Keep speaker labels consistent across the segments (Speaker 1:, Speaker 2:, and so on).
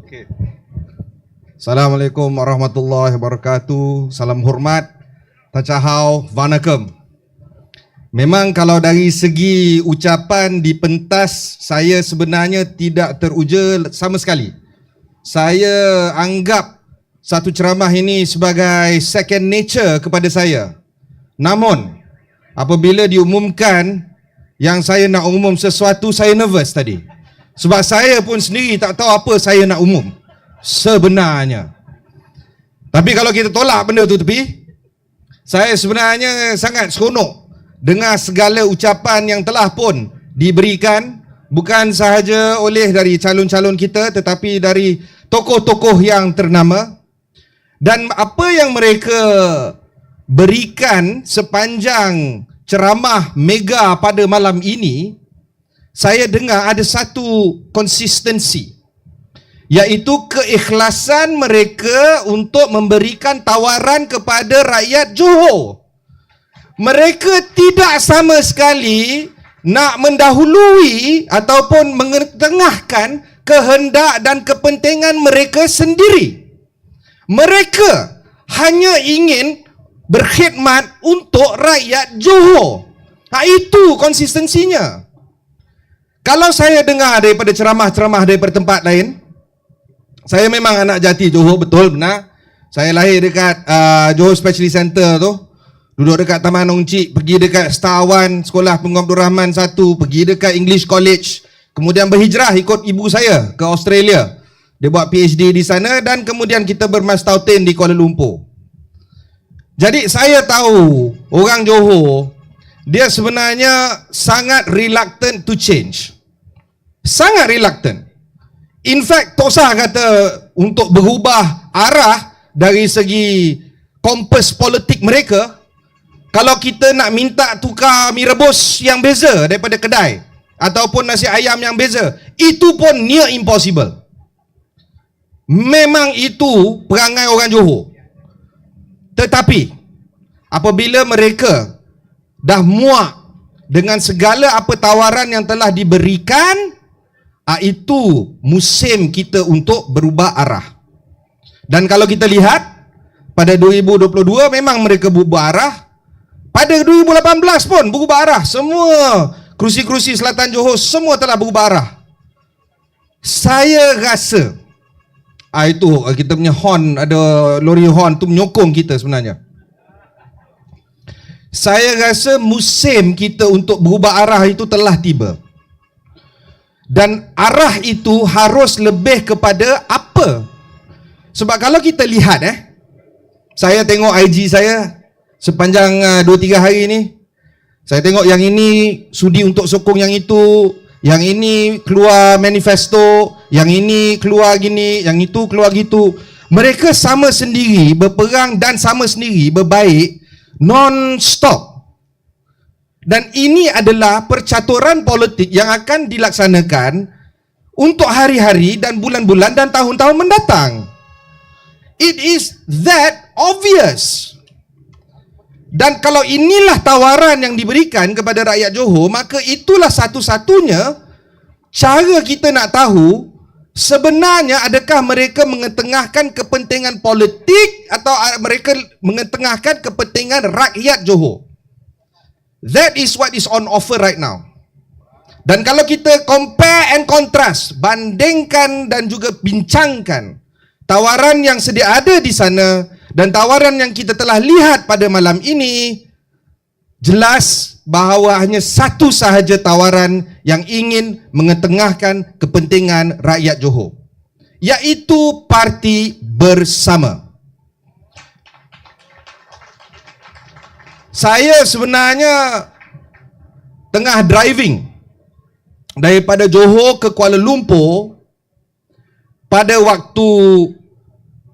Speaker 1: Okay. Assalamualaikum warahmatullahi wabarakatuh. Salam hormat. Tachahau, vanakkam. Memang kalau dari segi ucapan di pentas, saya sebenarnya tidak teruja sama sekali. Saya anggap satu ceramah ini sebagai second nature kepada saya. Namun, apabila diumumkan yang saya nak umum sesuatu, saya nervous tadi. Sebab saya pun sendiri tak tahu apa saya nak umum sebenarnya. Tapi kalau kita tolak benda tu tepi, saya sebenarnya sangat seronok dengar segala ucapan yang telah pun diberikan, bukan sahaja oleh dari calon-calon kita, tetapi dari tokoh-tokoh yang ternama. Dan apa yang mereka berikan sepanjang ceramah mega pada malam ini, saya dengar ada satu konsistensi, iaitu keikhlasan mereka untuk memberikan tawaran kepada rakyat Johor. Mereka tidak sama sekali nak mendahului ataupun mengetengahkan kehendak dan kepentingan mereka sendiri. Mereka hanya ingin berkhidmat untuk rakyat Johor. Itu konsistensinya. Kalau saya dengar daripada ceramah-ceramah daripada tempat lain, saya memang anak jati Johor, betul, benar. Saya lahir dekat Johor Specialist Center tu, duduk dekat Taman Nong Cik, pergi dekat Star One, Sekolah Penguat Abdul Rahman 1, pergi dekat English College, kemudian berhijrah ikut ibu saya ke Australia. Dia buat PhD di sana dan kemudian kita bermastautin di Kuala Lumpur. Jadi saya tahu orang Johor, dia sebenarnya sangat reluctant to change. Sangat reluctant. In fact, tak usah kata untuk berubah arah dari segi kompas politik mereka. Kalau kita nak minta tukar mie rebus yang beza daripada kedai ataupun nasi ayam yang beza, itu pun near impossible. Memang itu perangai orang Johor. Tetapi apabila mereka dah muak dengan segala apa tawaran yang telah diberikan, itu musim kita untuk berubah arah. Dan kalau kita lihat pada 2022 memang mereka berubah arah. Pada 2018 pun berubah arah. Semua kerusi-kerusi Selatan Johor semua telah berubah arah. Saya rasa itu kita punya horn, ada lori horn tu menyokong kita sebenarnya. Saya rasa musim kita untuk berubah arah itu telah tiba. Dan arah itu harus lebih kepada apa? Sebab kalau kita lihat saya tengok IG saya sepanjang 2-3 hari ni, saya tengok yang ini sudi untuk sokong yang itu, yang ini keluar manifesto, yang ini keluar gini, yang itu keluar gitu. Mereka sama sendiri berperang dan sama sendiri berbaik non-stop. Dan ini adalah percaturan politik yang akan dilaksanakan untuk hari-hari dan bulan-bulan dan tahun-tahun mendatang. It is that obvious. Dan kalau inilah tawaran yang diberikan kepada rakyat Johor, maka itulah satu-satunya cara kita nak tahu sebenarnya adakah mereka mengetengahkan kepentingan politik atau mereka mengetengahkan kepentingan rakyat Johor. That is what is on offer right now. Dan kalau kita compare and contrast, bandingkan dan juga bincangkan tawaran yang sedia ada di sana dan tawaran yang kita telah lihat pada malam ini, jelas bahawa hanya satu sahaja tawaran yang ingin mengetengahkan kepentingan rakyat Johor, iaitu Parti Bersama. Saya sebenarnya tengah driving daripada Johor ke Kuala Lumpur pada waktu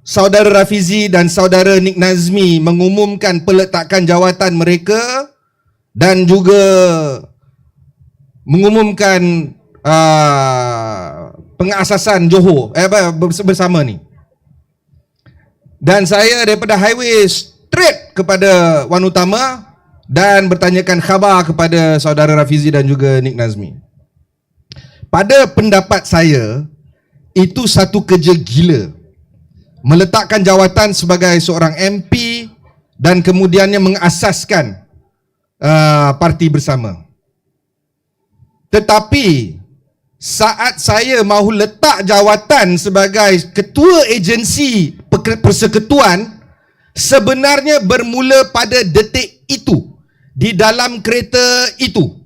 Speaker 1: saudara Rafizi dan saudara Nik Nazmi mengumumkan peletakan jawatan mereka dan juga mengumumkan pengasasan Johor bersama ni. Dan saya daripada highway straight kepada Wan Utama dan bertanyakan khabar kepada saudara Rafizi dan juga Nik Nazmi. Pada pendapat saya, itu satu kerja gila. Meletakkan jawatan sebagai seorang MP dan kemudiannya mengasaskan parti bersama. Tetapi saat saya mahu letak jawatan sebagai ketua agensi persekutuan, sebenarnya bermula pada detik itu, di dalam kereta itu.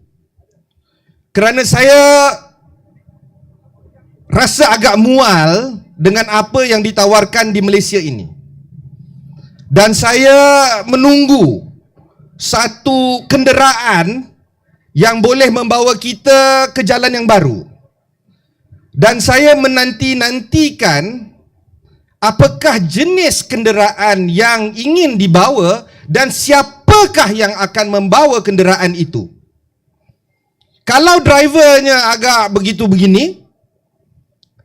Speaker 1: Kerana saya rasa agak mual dengan apa yang ditawarkan di Malaysia ini. Dan saya menunggu satu kenderaan yang boleh membawa kita ke jalan yang baru. Dan saya menanti-nantikan apakah jenis kenderaan yang ingin dibawa dan siapakah yang akan membawa kenderaan itu. Kalau drivernya agak begitu begini,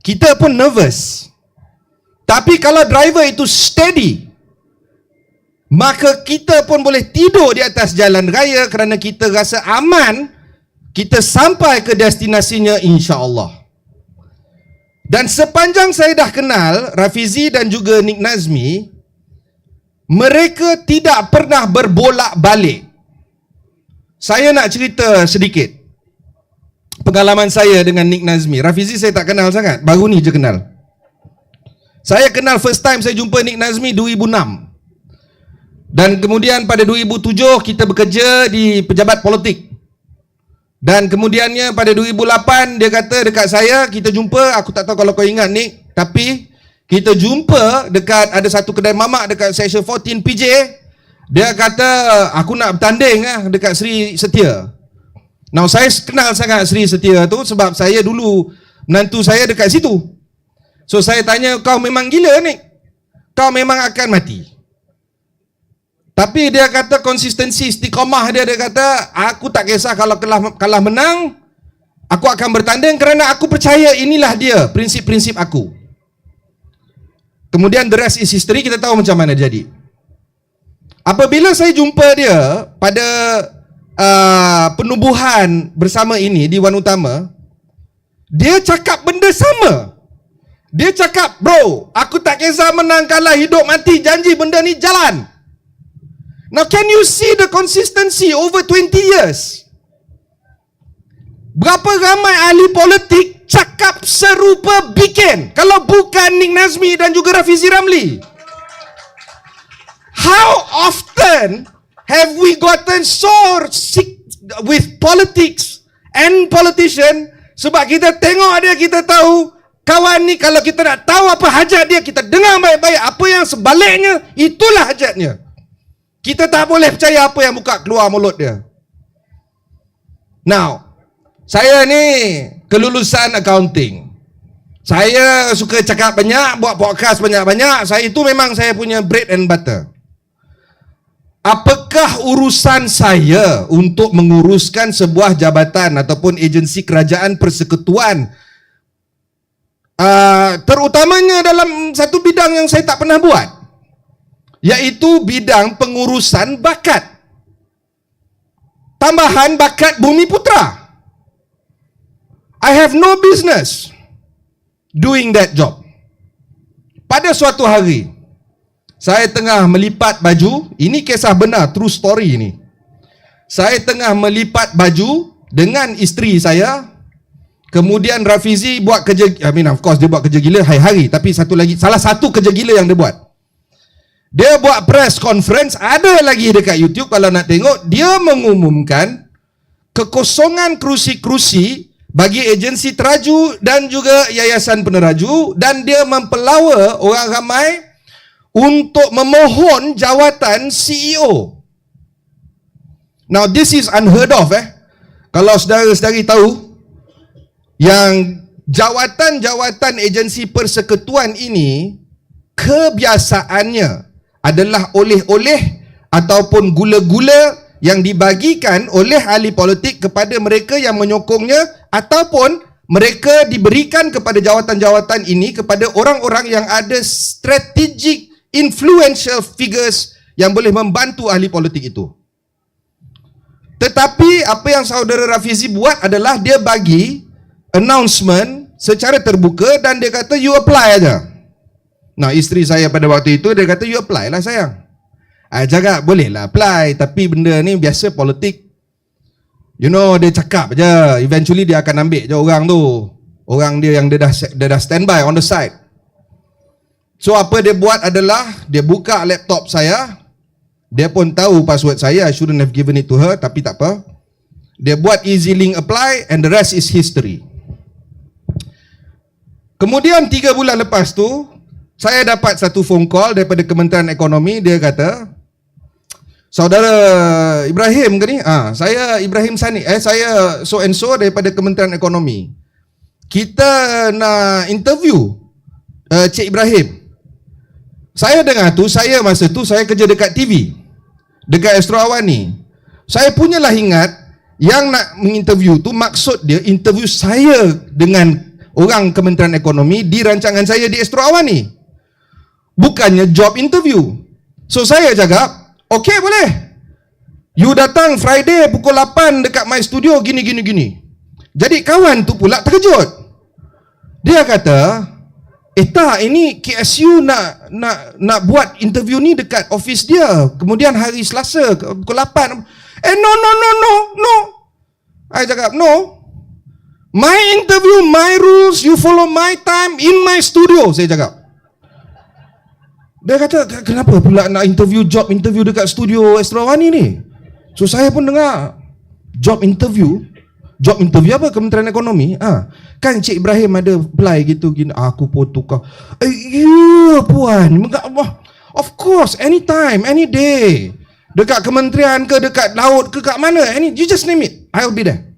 Speaker 1: kita pun nervous. Tapi kalau driver itu steady, maka kita pun boleh tidur di atas jalan raya kerana kita rasa aman, kita sampai ke destinasinya insya-Allah. Dan sepanjang saya dah kenal Rafizi dan juga Nik Nazmi, mereka tidak pernah berbolak-balik. Saya nak cerita sedikit pengalaman saya dengan Nik Nazmi. Rafizi saya tak kenal sangat, baru ni je kenal. Saya kenal first time saya jumpa Nik Nazmi 2006. Dan kemudian pada 2007 kita bekerja di pejabat politik. Dan kemudiannya pada 2008 dia kata dekat saya, kita jumpa, aku tak tahu kalau kau ingat Nik, tapi kita jumpa dekat ada satu kedai mamak dekat Section 14 PJ. Dia kata aku nak bertanding dekat Sri Setia. Now saya kenal sangat Sri Setia tu sebab saya dulu menantu saya dekat situ. So saya tanya, kau memang gila Nik? Kau memang akan mati? Tapi dia kata konsistensi istiqamah dia kata aku tak kisah kalau kalah menang, aku akan bertanding kerana aku percaya inilah dia prinsip-prinsip aku. Kemudian the rest is history, kita tahu macam mana jadi. Apabila saya jumpa dia pada penubuhan bersama ini di Wan Utama, dia cakap benda sama. Dia cakap, bro, aku tak kisah menang kalah, hidup mati, janji benda ni jalan. Now can you see the consistency over 20 years? Berapa ramai ahli politik cakap serupa bikin kalau bukan Nik Nazmi dan juga Rafizi Ramli? How often have we gotten so sick with politics and politician sebab kita tengok dia, kita tahu kawan ni, kalau kita nak tahu apa hajat dia, kita dengar baik-baik, apa yang sebaliknya itulah hajatnya. Kita tak boleh percaya apa yang buka keluar mulut dia. Now, saya ni kelulusan accounting. Saya suka cakap banyak, buat podcast banyak-banyak. Saya itu memang saya punya bread and butter. Apakah urusan saya untuk menguruskan sebuah jabatan ataupun agensi kerajaan persekutuan, terutamanya dalam satu bidang yang saya tak pernah buat, iaitu bidang pengurusan bakat, tambahan bakat Bumi Putra. I have no business doing that job. Pada suatu hari, saya tengah melipat baju, ini kisah benar, true story ini. Saya tengah melipat baju dengan isteri saya. Kemudian Rafizi buat kerja, of course dia buat kerja gila hari-hari, tapi salah satu kerja gila yang dia buat, dia buat press conference, ada lagi dekat YouTube kalau nak tengok. Dia mengumumkan kekosongan kerusi-kerusi bagi agensi teraju dan juga yayasan peneraju, dan dia mempelawa orang ramai untuk memohon jawatan CEO. Now this is unheard of Kalau saudara-saudari tahu yang jawatan-jawatan agensi persekutuan ini kebiasaannya adalah oleh-oleh ataupun gula-gula yang dibagikan oleh ahli politik kepada mereka yang menyokongnya, ataupun mereka diberikan kepada jawatan-jawatan ini kepada orang-orang yang ada strategic influential figures yang boleh membantu ahli politik itu. Tetapi apa yang saudara Rafizi buat adalah dia bagi announcement secara terbuka dan dia kata you apply aja. Nah, isteri saya pada waktu itu dia kata you apply lah sayang. Cakap boleh lah apply, tapi benda ni biasa politik. You know, dia cakap aja, eventually dia akan ambil je orang tu. Orang dia yang dia dah standby on the side. So apa dia buat adalah dia buka laptop saya. Dia pun tahu password saya, I shouldn't have given it to her, tapi tak apa. Dia buat easy link apply and the rest is history. Kemudian 3 bulan lepas tu, saya dapat satu phone call daripada Kementerian Ekonomi. Dia kata, saudara Ibrahim ke ni? Saya Ibrahim Sani. Saya so and so daripada Kementerian Ekonomi. Kita nak interview Cik Ibrahim. Saya dengar tu, masa tu saya kerja dekat TV, dekat Astro Awani. Saya punyalah ingat yang nak menginterview tu maksud dia interview saya dengan orang Kementerian Ekonomi di rancangan saya di Astro Awani. Bukannya job interview. So saya cakap, okey boleh. You datang Friday pukul 8 dekat my studio gini. Jadi kawan tu pula terkejut. Dia kata, tak, ini KSU nak buat interview ni dekat office dia. Kemudian hari Selasa pukul 8. No. I cakap, no. My interview, my rules, you follow my time in my studio. Saya cakap. Dia kata, kenapa pula nak job interview dekat studio Astro Awani ni? So saya pun dengar, job interview apa? Kementerian Ekonomi? Kan Cik Ibrahim ada apply gitu gini. Aku pun tukar. Ya puan, of course, anytime, any day. Dekat kementerian ke, dekat laut ke, kat mana, you just name it, I'll be there.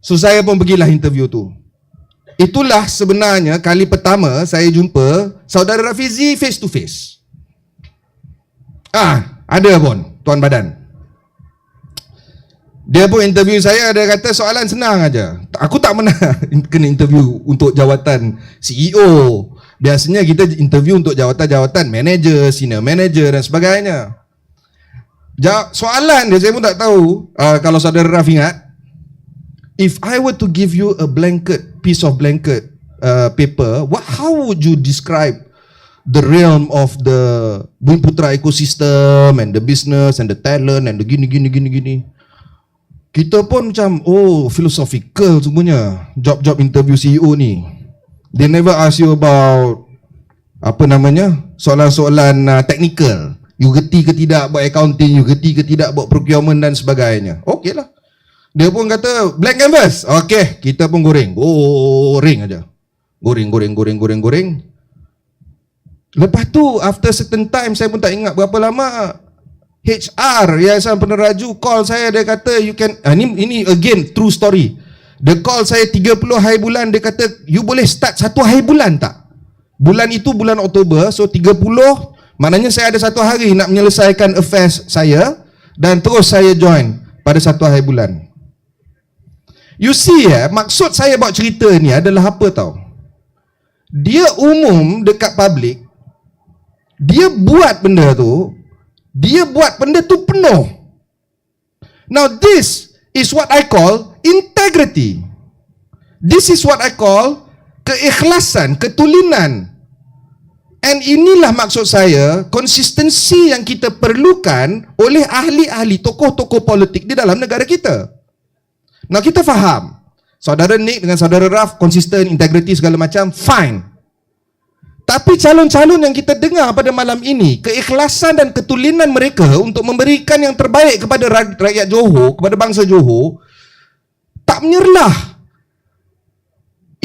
Speaker 1: So saya pun pergilah interview tu. Itulah sebenarnya kali pertama saya jumpa saudara Rafizi face to face. Ada pun Tuan Badan. Dia pun interview saya, dia kata soalan senang aja. Aku tak pernah kena interview untuk jawatan CEO. Biasanya kita interview untuk jawatan-jawatan manager, senior manager dan sebagainya. Soalan dia saya pun tak tahu. Kalau saudara Raf ingat, if I were to give you a piece of blanket paper, how would you describe the realm of the Bumiputera ecosystem and the business and the talent and the gini. Kita pun macam, philosophical semuanya job interview CEO ni. They never ask you about soalan-soalan technical. You gerti ke tidak buat accounting, you gerti ke tidak buat procurement dan sebagainya. Okey lah. Dia pun kata blank canvas. Okey, kita pun goreng aja. Goreng. Lepas tu after certain time, saya pun tak ingat berapa lama, HR Yayasan Peneraju call saya. Dia kata you can, ini again true story. Dia call saya 30 hari bulan. Dia kata you boleh start 1 hari bulan tak? Bulan itu bulan Oktober. So 30, maknanya saya ada 1 hari nak menyelesaikan affairs saya, dan terus saya join pada 1 hari bulan. You see, maksud saya buat cerita ni adalah apa tau? Dia umum dekat public. Dia buat benda tu penuh. Now this is what I call integrity. This is what I call keikhlasan, ketulinan. And inilah maksud saya, konsistensi yang kita perlukan oleh ahli-ahli, tokoh-tokoh politik di dalam negara kita. Nah, kita faham, saudara Nick dengan saudara Raf konsisten, integriti segala macam, fine. Tapi calon-calon yang kita dengar pada malam ini, keikhlasan dan ketulinan mereka untuk memberikan yang terbaik kepada rakyat Johor, kepada bangsa Johor, tak menyerlah.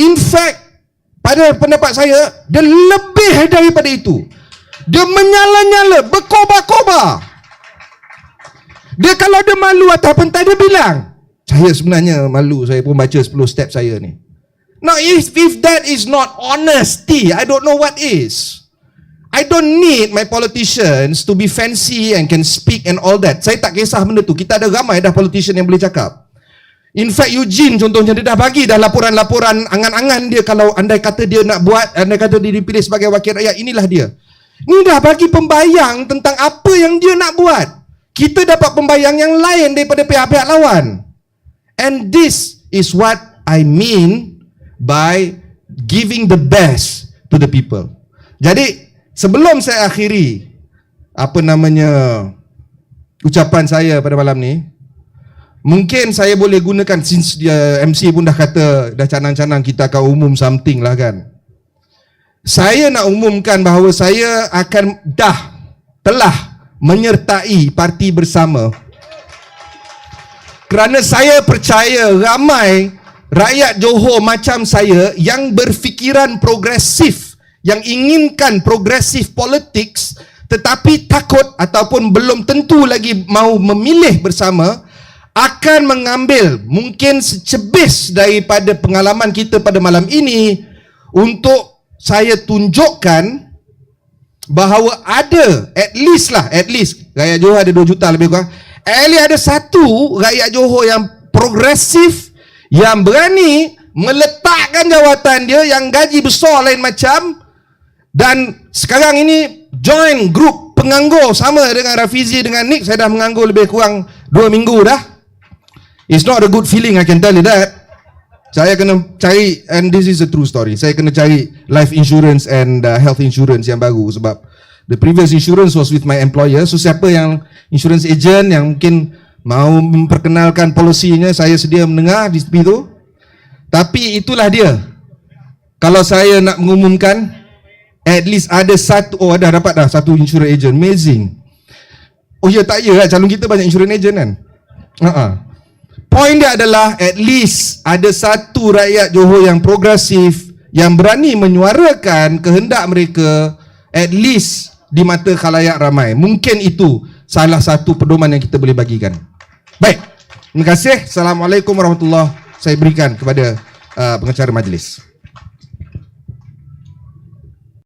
Speaker 1: In fact, pada pendapat saya, dia lebih daripada itu. Dia menyala-nyala, berkobar-kobar. Dia kalau dia malu atau pentas, dia bilang, saya sebenarnya malu, saya pun baca 10 step saya ni. Now if that is not honesty, I don't know what is. I don't need my politicians to be fancy and can speak and all that. Saya tak kisah benda tu. Kita ada ramai dah politician yang boleh cakap. In fact, Eugene contohnya, dia dah bagi dah laporan-laporan angan-angan dia. Kalau andai kata dia nak buat, andai kata dia dipilih sebagai wakil rakyat, inilah dia. Ini dah bagi pembayang tentang apa yang dia nak buat. Kita dapat pembayang yang lain daripada pihak-pihak lawan. And this is what I mean by giving the best to the people. Jadi sebelum saya akhiri ucapan saya pada malam ni, mungkin saya boleh gunakan, since dia MC pun dah kata, dah canang-canang kita akan umum something lah kan. Saya nak umumkan bahawa saya telah menyertai Parti Bersama kerana saya percaya ramai rakyat Johor macam saya yang berfikiran progresif, yang inginkan progresif politics, tetapi takut ataupun belum tentu lagi mau memilih bersama, akan mengambil mungkin secebis daripada pengalaman kita pada malam ini untuk saya tunjukkan bahawa ada at least rakyat Johor ada 2 juta lebih kurang, at least ada satu rakyat Johor yang progresif, yang berani meletakkan jawatan dia, yang gaji besar lain macam, dan sekarang ini join grup penganggur sama dengan Rafizi dengan Nick. Saya dah menganggur lebih kurang 2 minggu dah. It's not a good feeling, I can tell you that. Saya kena cari, and this is a true story, saya kena cari life insurance and health insurance yang baru, sebab the previous insurance was with my employer. So siapa yang insurance agent yang mungkin mau memperkenalkan polisinya, saya sedia mendengar di tepi tu. Tapi itulah dia. Kalau saya nak mengumumkan, at least ada satu, dah dapat dah satu insurance agent. Amazing. Oh ya, tak ya, calon kita banyak insurance agent kan. Point dia adalah at least ada satu rakyat Johor yang progresif, yang berani menyuarakan kehendak mereka, at least di mata khalayak ramai. Mungkin itu salah satu pedoman yang kita boleh bagikan. Baik, terima kasih. Assalamualaikum warahmatullahi wabarakatuh. Saya berikan kepada pengacara majlis.